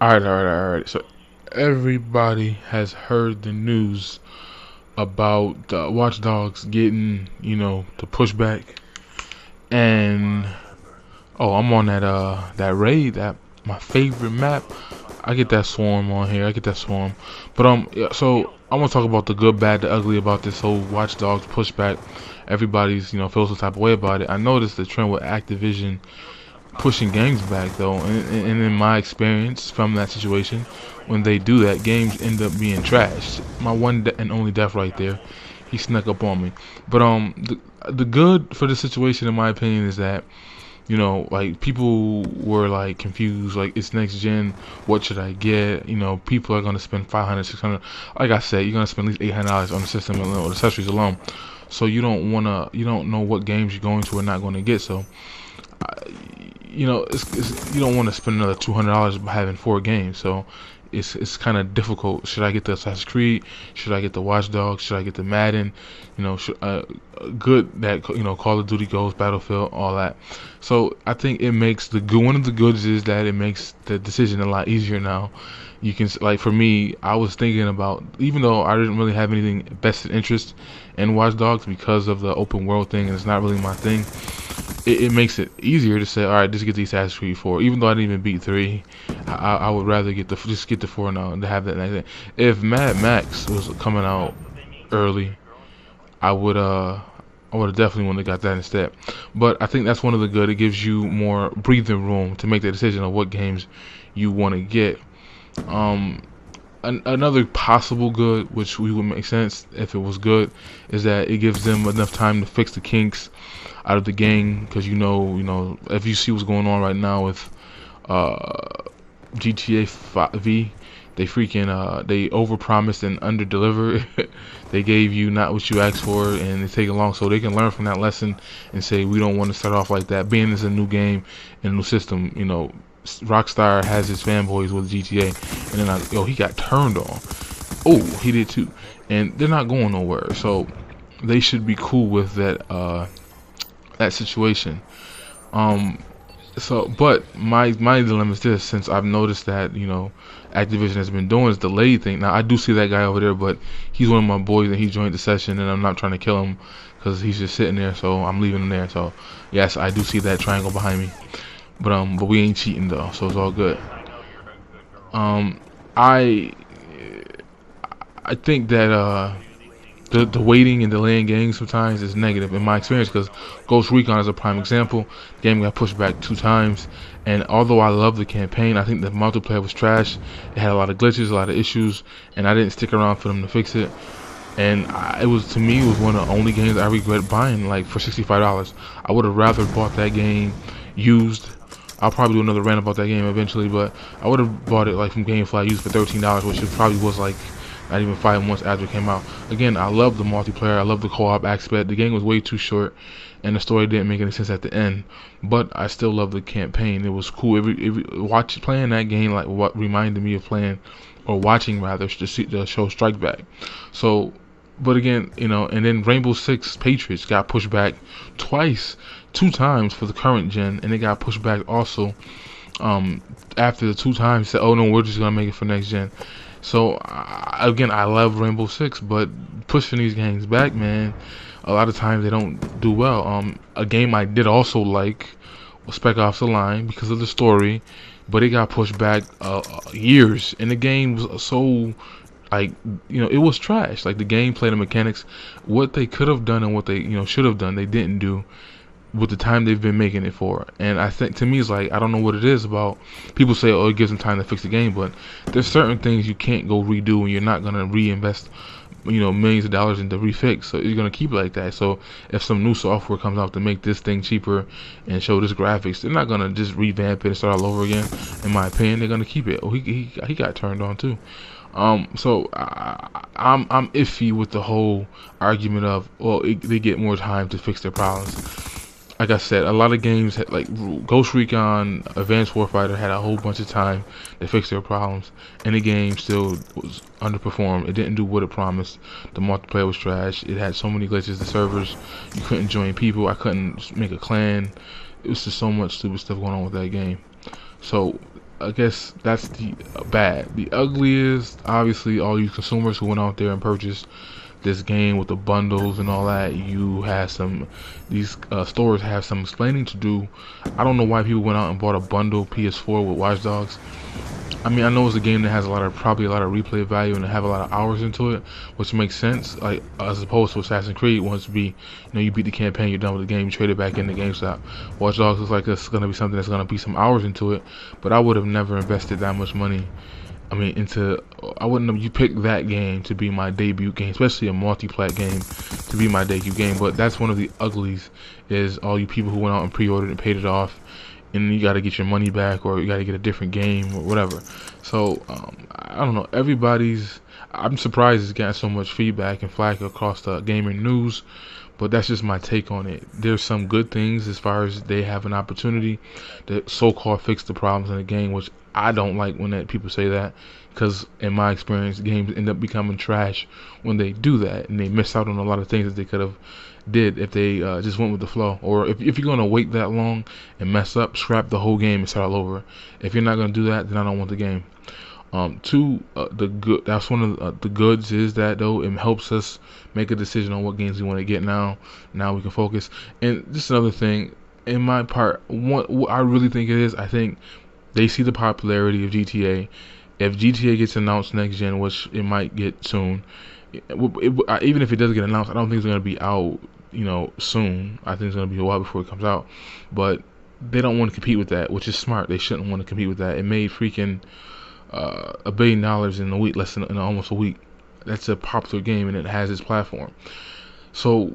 All right. So everybody has heard the news about Watch Dogs getting, the pushback, and I'm on that raid, that my favorite map. I get that swarm on here. I get that swarm, but yeah, so I want to talk about the good, bad, the ugly about this whole Watch Dogs pushback. Everybody's feels some type of way about it. I noticed the trend with Activision pushing games back though, and in my experience from that situation, when they do that, games end up being trashed. My one and only death right there, he snuck up on me. But the good for the situation, in my opinion, is that like people were like confused, like it's next gen, what should I get? People are gonna spend 500, 600. Like I said, you're gonna spend at least $800 on the system alone, or the accessories alone. So you don't know what games you're going to or not going to get. So you don't want to spend another $200 having 4 games. So it's kind of difficult. Should I get the Assassin's Creed? Should I get the Watch Dogs? Should I get the Madden? Good that Call of Duty goes, Battlefield, all that. So I think it makes the good. One of the goods is that it makes the decision a lot easier now. You can, like, for me, I was thinking about, even though I didn't really have anything vested interest in Watch Dogs because of the open world thing, and it's not really my thing. It makes it easier to say, all right, just get the Assassin's Creed 4. Even though I didn't even beat 3, I would rather just get the 4 now and to have that next thing. If Mad Max was coming out early, I would have definitely wanted to got that instead. But I think that's one of the good. It gives you more breathing room to make the decision of what games you want to get. Another possible good, which we would make sense if it was good, is that it gives them enough time to fix the kinks out of the game, because if you see what's going on right now with GTA 5V, they freaking they overpromised and underdelivered. They gave you not what you asked for, and they take it long, so they can learn from that lesson and say we don't want to start off like that. Being it's a new game and a new system, Rockstar has its fanboys with GTA, and then he got turned on. Oh, he did too, and they're not going nowhere, so they should be cool with that situation. But my dilemma is this: since I've noticed that Activision has been doing this delay thing. Now I do see that guy over there, but he's one of my boys and he joined the session, and I'm not trying to kill him because he's just sitting there, so I'm leaving him there. So yes, I do see that triangle behind me, but we ain't cheating though, so it's all good. I I think that the waiting and delaying games sometimes is negative in my experience, because Ghost Recon is a prime example. The game got pushed back 2 times, and although I love the campaign, I think the multiplayer was trash. It had a lot of glitches, a lot of issues, and I didn't stick around for them to fix it. And it was, to me, it was one of the only games I regret buying, like, for $65. I would have rather bought that game used. I'll probably do another rant about that game eventually, but I would have bought it like from GameFly used for $13, which it probably was like not even 5 months after it came out. Again, I love the multiplayer, I love the co-op aspect. The game was way too short, and the story didn't make any sense at the end. But I still love the campaign. It was cool. Playing that game like what reminded me of playing, or watching rather, the show Strike Back. So, but again, and then Rainbow Six Patriots got pushed back twice, 2 times for the current gen, and it got pushed back also after the 2 times. Said, oh no, we're just gonna make it for next gen. So again, I love Rainbow Six, but pushing these games back, man, a lot of times they don't do well. A game I did also like was Spec Ops: The Line because of the story, but it got pushed back years, and the game was so, like, it was trash. Like, the gameplay, the mechanics, what they could have done and what they should have done, they didn't do with the time they've been making it for. And I think, to me, it's like, I don't know what it is about. People say, oh, it gives them time to fix the game, but there's certain things you can't go redo, and you're not gonna reinvest millions of dollars into refix, so you're gonna keep it like that. So if some new software comes out to make this thing cheaper and show this graphics, they're not gonna just revamp it and start all over again. In my opinion, they're gonna keep it. Oh, he got turned on too. So I'm iffy with the whole argument of, well, they get more time to fix their problems. Like I said, a lot of games like Ghost Recon, Advanced Warfighter had a whole bunch of time to fix their problems, and the game still was underperformed. It didn't do what it promised. The multiplayer was trash. It had so many glitches. The servers, you couldn't join people. I couldn't make a clan. It was just so much stupid stuff going on with that game. So I guess that's the bad. The ugly is obviously all you consumers who went out there and purchased this game with the bundles and all that. You had some, these stores have some explaining to do. I don't know why people went out and bought a bundle PS4 with Watch Dogs. I mean, I know it's a game that has probably a lot of replay value and have a lot of hours into it, which makes sense. Like as opposed to Assassin's Creed, wants to be, you beat the campaign, you're done with the game, you trade it back in the GameStop. Watch Dogs looks like it's gonna be something that's gonna be some hours into it, but I would have never invested that much money. I mean, I wouldn't have. You picked that game to be my debut game, especially a multi-plat game, to be my debut game. But that's one of the uglies, is all you people who went out and pre-ordered and paid it off, and you got to get your money back, or you got to get a different game or whatever. So I don't know. I'm surprised it's gotten so much feedback and flack across the gaming news, but that's just my take on it. There's some good things as far as they have an opportunity to so-called fix the problems in the game, which I don't like when people say that, because in my experience, games end up becoming trash when they do that, and they miss out on a lot of things that they could have did if they just went with the flow. Or if you're gonna wait that long and mess up, scrap the whole game and start all over. If you're not gonna do that, then I don't want the game. That's one of the goods, is that though it helps us make a decision on what games we want to get now. Now we can focus. And just another thing, in my part, what I really think it is, I think they see the popularity of GTA. If GTA gets announced next gen, which it might get soon, even if it does get announced, I don't think it's going to be out, soon. I think it's going to be a while before it comes out. But they don't want to compete with that, which is smart. They shouldn't want to compete with that. It made freaking $1 billion in a week, in almost a week. That's a popular game, and it has its platform. So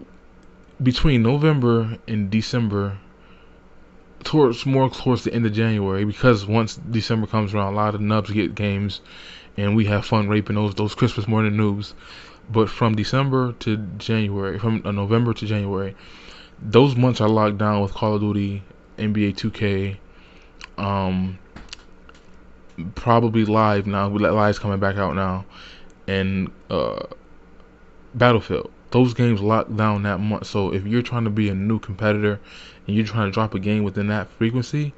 between November and December, towards the end of January, because once December comes around, a lot of nubs get games, and we have fun raping those Christmas morning noobs. But from November to January, those months are locked down with Call of Duty, NBA 2K, probably Live now. Live's coming back out now, and Battlefield. Those games lock down that month. So if you're trying to be a new competitor and you're trying to drop a game within that frequency,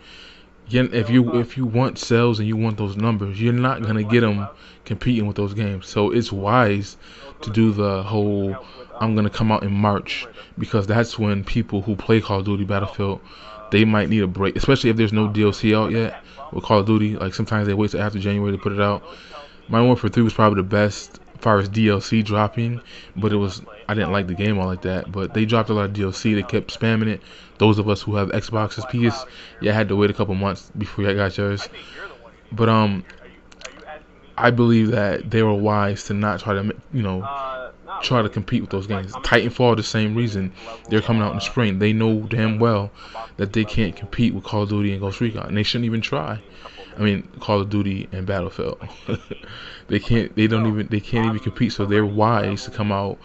if you want sales and you want those numbers, you're not gonna get them competing with those games. So it's wise to do the whole I'm gonna come out in March, because that's when people who play Call of Duty, Battlefield, they might need a break, especially if there's no DLC out yet with Call of Duty. Like sometimes they wait till after January to put it out. Modern Warfare 3 was probably the best as far as DLC dropping, but I didn't like the game all like that. But they dropped a lot of DLC. They kept spamming it. Those of us who have Xboxes, PS, had to wait a couple months before you got yours. But I believe that they were wise to not try to compete with those games. Titanfall, the same reason. They're coming out in the spring. They know damn well that they can't compete with Call of Duty and Ghost Recon, and they shouldn't even try. I mean, Call of Duty and Battlefield. They can't even compete. So they're wise to come out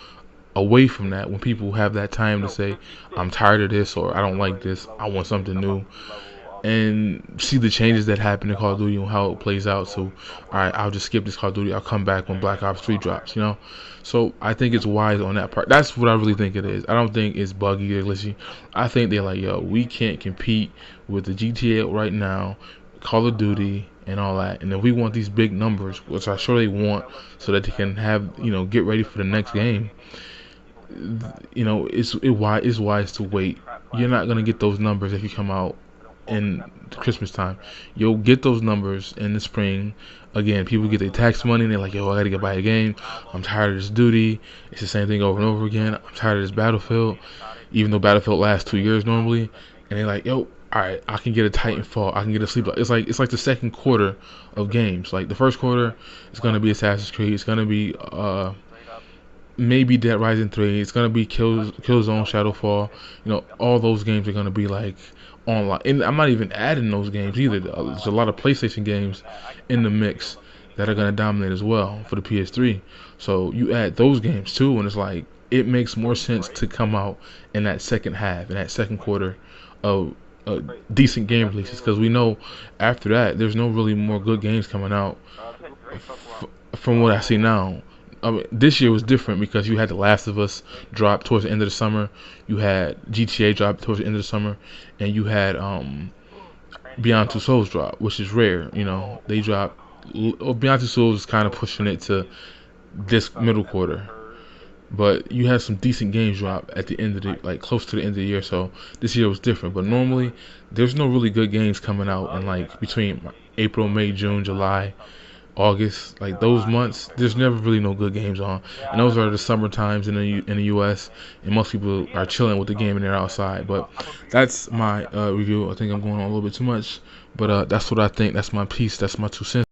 away from that when people have that time to say, I'm tired of this, or I don't like this, I want something new, and see the changes that happen in Call of Duty and how it plays out. So, alright, I'll just skip this Call of Duty, I'll come back when Black Ops 3 drops, So I think it's wise on that part. That's what I really think it is. I don't think it's buggy or glitchy. I think they're like, yo, we can't compete with the GTA right now, Call of Duty and all that, and if we want these big numbers, which I sure they want, so that they can have, get ready for the next game, it's wise to wait. You're not gonna get those numbers if you come out in Christmas time. You'll get those numbers in the spring. Again, people get their tax money and they're like, yo, I gotta go buy a game. I'm tired of this duty. It's the same thing over and over again. I'm tired of this Battlefield, even though Battlefield lasts 2 years normally. And they're like, yo, alright, I can get a Titanfall, I can get a Sleep. It's like the second quarter of games. Like the first quarter, it's gonna be Assassin's Creed. It's gonna be maybe Dead Rising 3. It's gonna be Killzone, Shadowfall. All those games are gonna be like online. And I'm not even adding those games either. There's a lot of PlayStation games in the mix that are gonna dominate as well for the PS3. So you add those games too, and it's like it makes more sense to come out in that second half, in that second quarter of decent game releases, because we know after that there's no really more good games coming out from what I see now. I mean, this year was different because you had The Last of Us drop towards the end of the summer, you had GTA drop towards the end of the summer, and you had Beyond Two Souls drop, which is rare. You know, they drop. Beyond Two Souls is kind of pushing it to this middle quarter. But you had some decent games drop at the end of the, like, close to the end of the year. So this year was different. But normally, there's no really good games coming out in, like, between April, May, June, July, August. Like, those months, there's never really no good games on. And those are the summer times in the U.S. And most people are chilling with the game and they're outside. But that's my review. I think I'm going on a little bit too much. But that's what I think. That's my piece. That's my 2 cents.